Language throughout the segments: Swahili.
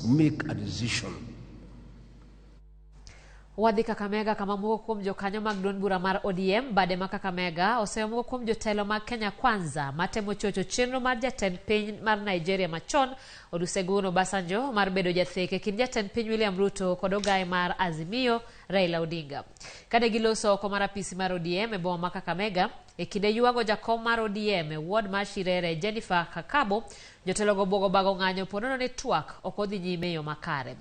must make a decision. Wadhi Kakamega kama moko kuom jokanyo mag duond bura mar ODM bade ma Kakamega oseyomo kuom jotelo mag Kenya Kwanza matemo chocho chenro mar jatend piny mar Nigeria machon Olusegun Obasanjo mar bedo jatheke kind jatend piny William Ruto kod ogai mar Azimio Raila Odinga. Kane giloso oko mar apisi mar ODM e boma ma Kakamega e kinde yuago jakom mar ODM e ward mar Shirere Jennifer Kakabo, jotelo go bogo bago ng'anyo ponono ni twak ok odhi nyime yo makare.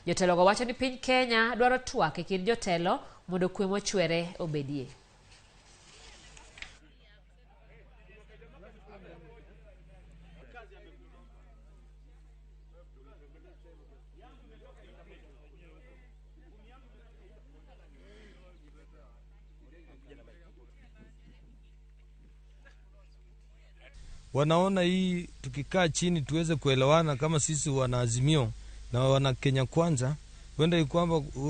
Jotelo go wacho ni piny Kenya dwaro twak e kind jotelo mondo kwe mochwere obedie. Wanaona hii tukikaa chini tuweze kuelewana kama sisi wana Azimio na wana Kenya Kwanza,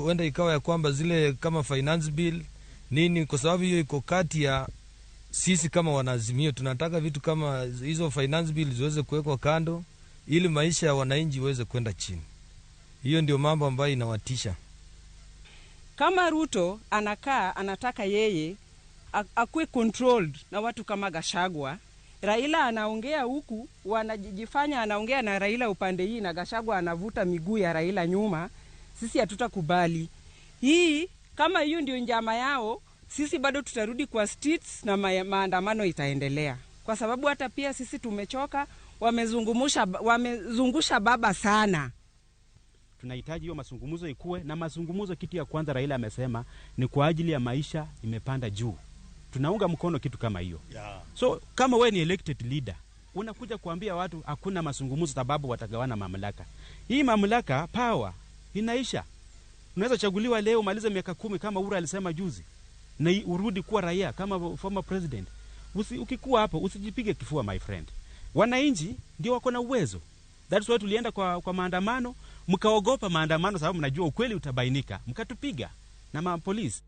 wenda ikawa ya kwamba zile kama finance bill nini, kwa sababu hiyo iko kati ya sisi kama wana Azimio. Tunataka vitu kama hizo finance bill ziweze kuwekwa kando ili maisha ya wananchi iweze kwenda chini. Hiyo ndio mambo ambayo inawatisha. Kama Ruto anataka yeye akuwe controlled na watu kama Gachagua, Raila anaongea huku, wanajifanya anaongea na Raila upande hii na Gachagua anavuta miguu ya Raila nyuma. Sisi hatutakubali. Hii kama hiyo ndio njama yao, sisi bado tutarudi kwa streets na maandamano itaendelea. Kwa sababu hata pia sisi tumechoka, wamezungusha baba sana. Tunahitaji hiyo mazungumzo ikuwe, na mazungumzo kitu ya kwanza Raila amesema ni kwa ajili ya maisha imepanda juu. Tunaunga mkono kitu kama hiyo. So kama wewe ni elected leader, unakuja kuambia watu hakuna mazungumzo sababu watagawana mamlaka. Hii mamlaka power inaisha. Unaweza chaguliwa leo maliza miaka 10 kama Uhuru alisema juzi, na urudi kuwa raia kama former president. Ukikuwa hapo usijipige kifua my friend. Wananchi ndio wako na uwezo. That's why tulienda kwa maandamano, mkaogopa maandamano sababu mnajua ukweli utabainika. Mkatupiga na mapolisi.